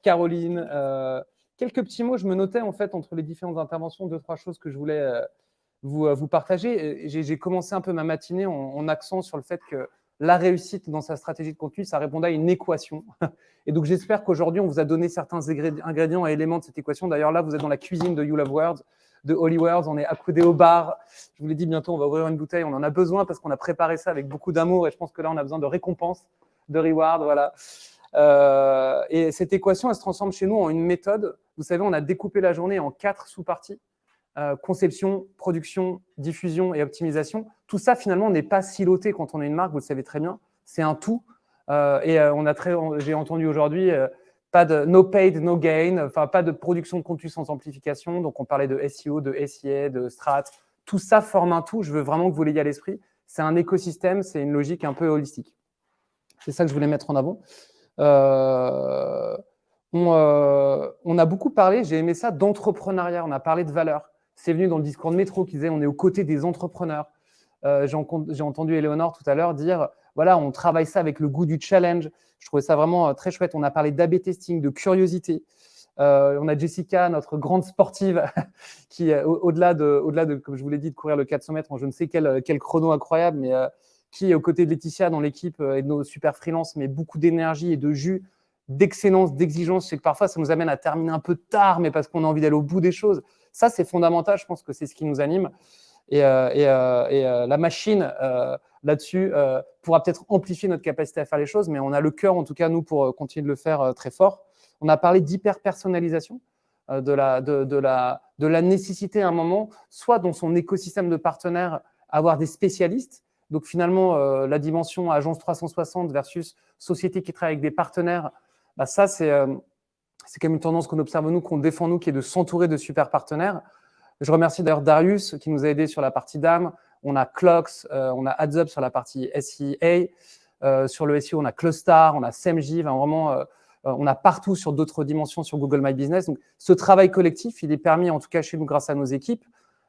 Caroline. Quelques petits mots, je me notais en fait entre les différentes interventions, 2-3 choses que je voulais vous partager. J'ai commencé un peu ma matinée en accent sur le fait que la réussite dans sa stratégie de contenu, ça répondait à une équation. Et donc, j'espère qu'aujourd'hui, on vous a donné certains ingrédients et éléments de cette équation. D'ailleurs, là, vous êtes dans la cuisine de You Love Words, de Holy Words. On est accoudés au bar. Je vous l'ai dit, bientôt, on va ouvrir une bouteille. On en a besoin parce qu'on a préparé ça avec beaucoup d'amour. Et je pense que là, on a besoin de récompenses, de reward. Voilà. Et cette équation, elle se transforme chez nous en une méthode. Vous savez, on a découpé la journée en 4 sous-parties. Conception, production, diffusion et optimisation. Tout ça, finalement, n'est pas siloté quand on est une marque, vous le savez très bien. C'est un tout. J'ai entendu aujourd'hui, pas de no paid, no gain, enfin pas de production de contenu sans amplification. Donc, on parlait de SEO, de SIA, de strat. Tout ça forme un tout. Je veux vraiment que vous l'ayez à l'esprit. C'est un écosystème, c'est une logique un peu holistique. C'est ça que je voulais mettre en avant. On a beaucoup parlé, j'ai aimé ça, d'entrepreneuriat. On a parlé de valeur. C'est venu dans le discours de Métro qui disait on est aux côtés des entrepreneurs. J'ai entendu Éléonore tout à l'heure dire voilà, on travaille ça avec le goût du challenge. Je trouvais ça vraiment très chouette. On a parlé d'A/B testing, de curiosité. On a Jessica, notre grande sportive, qui, au-delà de, comme je vous l'ai dit, de courir le 400 mètres en je ne sais quel chrono incroyable, mais qui est aux côtés de Laetitia dans l'équipe et de nos super freelances, mais beaucoup d'énergie et de jus, d'excellence, d'exigence. C'est que parfois, ça nous amène à terminer un peu tard, mais parce qu'on a envie d'aller au bout des choses. Ça, c'est fondamental. Je pense que c'est ce qui nous anime. Et la machine, là-dessus, pourra peut-être amplifier notre capacité à faire les choses, mais on a le cœur, en tout cas, nous, pour continuer de le faire très fort. On a parlé d'hyper-personnalisation, de la nécessité à un moment, soit dans son écosystème de partenaires, avoir des spécialistes. Donc, finalement, la dimension agence 360 versus société qui travaille avec des partenaires, bah, ça, c'est quand même une tendance qu'on observe, nous, qu'on défend, nous, qui est de s'entourer de super partenaires. Je remercie d'ailleurs Darius qui nous a aidés sur la partie DAM. On a Clocks, on a AdsUp sur la partie SEA. Sur le SEO, on a Clustar, on a SEMJ. Vraiment, on a partout sur d'autres dimensions sur Google My Business. Donc, ce travail collectif, il est permis, en tout cas chez nous, grâce à nos équipes,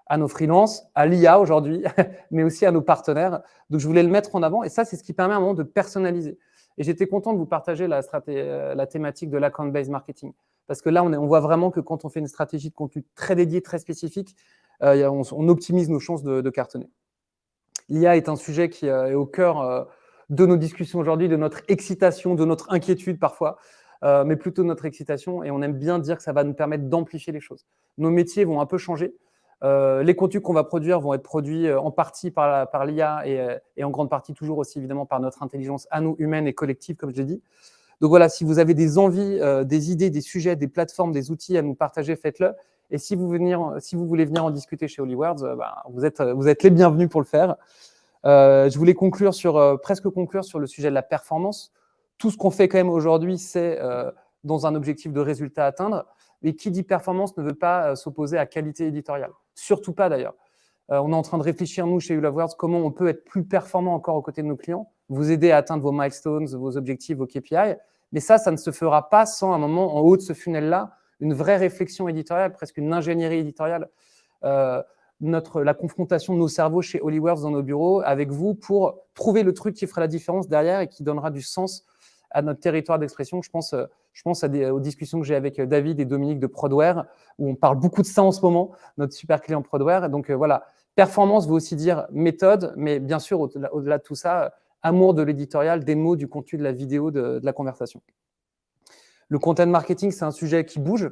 à nos freelances, à l'IA aujourd'hui, mais aussi à nos partenaires. Donc, je voulais le mettre en avant. Et ça, c'est ce qui permet à un moment de personnaliser. Et j'étais content de vous partager la thématique de l'account-based marketing. Parce que là, on voit vraiment que quand on fait une stratégie de contenu très dédiée, très spécifique, on optimise nos chances de cartonner. L'IA est un sujet qui est au cœur de nos discussions aujourd'hui, de notre excitation, de notre inquiétude parfois, mais plutôt de notre excitation. Et on aime bien dire que ça va nous permettre d'amplifier les choses. Nos métiers vont un peu changer. Les contenus qu'on va produire vont être produits en partie par l'IA et en grande partie toujours aussi évidemment par notre intelligence à nous, humaine et collective, comme je l'ai dit. Donc voilà, si vous avez des envies, des idées, des sujets, des plateformes, des outils à nous partager, faites-le. Et si vous voulez venir en discuter chez Holy Words, vous êtes les bienvenus pour le faire. Je voulais presque conclure sur le sujet de la performance. Tout ce qu'on fait quand même aujourd'hui, c'est dans un objectif de résultat à atteindre. Mais qui dit performance ne veut pas s'opposer à qualité éditoriale. Surtout pas d'ailleurs. On est en train de réfléchir, nous, chez You Love Words, comment on peut être plus performant encore aux côtés de nos clients, vous aider à atteindre vos milestones, vos objectifs, vos KPI. Mais ça ne se fera pas sans un moment, en haut de ce funnel-là, une vraie réflexion éditoriale, presque une ingénierie éditoriale. La confrontation de nos cerveaux chez Holy Words dans nos bureaux avec vous pour trouver le truc qui fera la différence derrière et qui donnera du sens à notre territoire d'expression. Je pense aux discussions que j'ai avec David et Dominique de Prodware, où on parle beaucoup de ça en ce moment, notre super client Prodware. Et donc voilà, performance veut aussi dire méthode, mais bien sûr, au-delà de tout ça, amour de l'éditorial, des mots, du contenu, de la vidéo, de la conversation. Le content marketing, c'est un sujet qui bouge,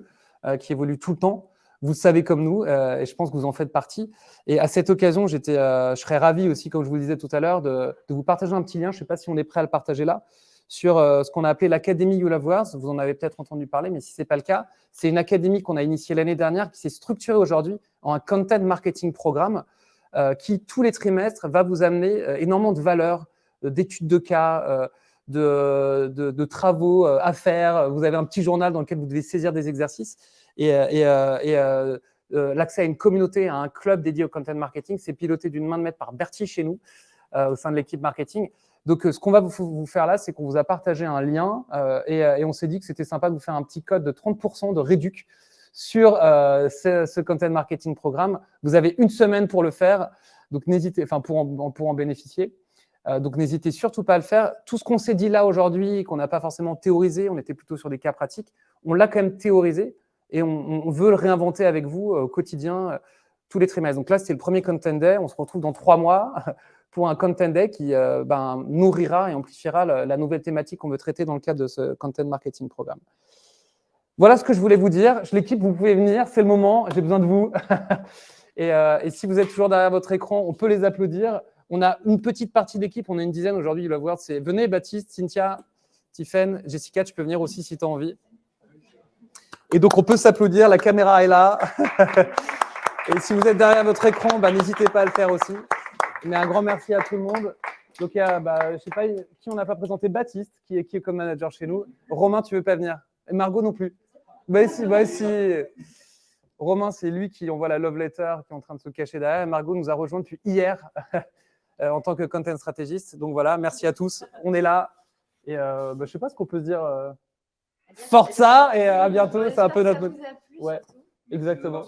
qui évolue tout le temps. Vous le savez comme nous, et je pense que vous en faites partie. Et à cette occasion, je serais ravi aussi, comme je vous le disais tout à l'heure, de vous partager un petit lien. Je ne sais pas si on est prêt à le partager là, sur ce qu'on a appelé l'Académie You Love Words. Vous en avez peut-être entendu parler, mais si ce n'est pas le cas, c'est une académie qu'on a initiée l'année dernière, qui s'est structurée aujourd'hui en un content marketing programme qui, tous les trimestres, va vous amener énormément de valeurs, d'études de cas, de travaux à faire. Vous avez un petit journal dans lequel vous devez saisir des exercices. L'accès à une communauté, à un club dédié au content marketing, c'est piloté d'une main de maître par Bertie chez nous, au sein de l'équipe marketing. Donc, ce qu'on va vous faire là, c'est qu'on vous a partagé un lien et on s'est dit que c'était sympa de vous faire un petit code de 30% de réduc sur ce content marketing programme. Vous avez une semaine pour le faire, donc n'hésitez, pour en bénéficier. Donc, n'hésitez surtout pas à le faire. Tout ce qu'on s'est dit là aujourd'hui, qu'on n'a pas forcément théorisé, on était plutôt sur des cas pratiques, on l'a quand même théorisé et on veut le réinventer avec vous au quotidien, tous les trimestres. Donc là, c'était le premier Content Day. On se retrouve dans 3 mois pour un Content Day qui nourrira et amplifiera la nouvelle thématique qu'on veut traiter dans le cadre de ce Content Marketing Programme. Voilà ce que je voulais vous dire. L'équipe, vous pouvez venir, c'est le moment, j'ai besoin de vous. et si vous êtes toujours derrière votre écran, on peut les applaudir. On a une petite partie d'équipe, on est une dizaine aujourd'hui, du Love World. C'est venez, Baptiste, Cynthia, Tiffaine, Jessica, tu peux venir aussi si tu as envie. Et donc, on peut s'applaudir, la caméra est là. Et si vous êtes derrière votre écran, n'hésitez pas à le faire aussi. Mais un grand merci à tout le monde. Donc, il y a, je ne sais pas qui on n'a pas présenté, Baptiste, qui est comme manager chez nous. Romain, tu ne veux pas venir? Et Margot non plus. Si. Romain, c'est lui qui envoie la love letter, qui est en train de se cacher derrière. Margot nous a rejoint depuis hier en tant que content stratégiste. Donc voilà, merci à tous. On est là. Et je ne sais pas ce qu'on peut se dire. Forza et à bientôt. C'est un peu notre. Ouais, exactement.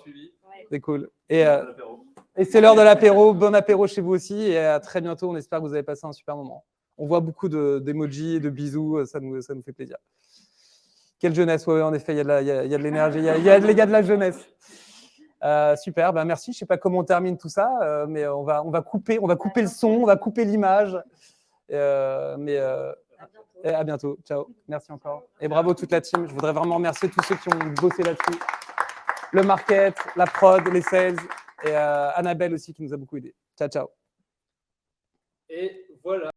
C'est cool. Et c'est l'heure de l'apéro. Bon apéro chez vous aussi. Et à très bientôt. On espère que vous avez passé un super moment. On voit beaucoup d'emojis et de bisous. Ça nous fait plaisir. Quelle jeunesse, ouais, en effet, il y a de l'énergie, il y a de la jeunesse. Super, merci. Je ne sais pas comment on termine tout ça, mais on va couper le son, on va couper l'image. À bientôt. Ciao. Merci encore. Et bravo toute la team. Je voudrais vraiment remercier tous ceux qui ont bossé là-dessus. Le market, la prod, les sales et Annabelle aussi qui nous a beaucoup aidé. Ciao, ciao. Et voilà.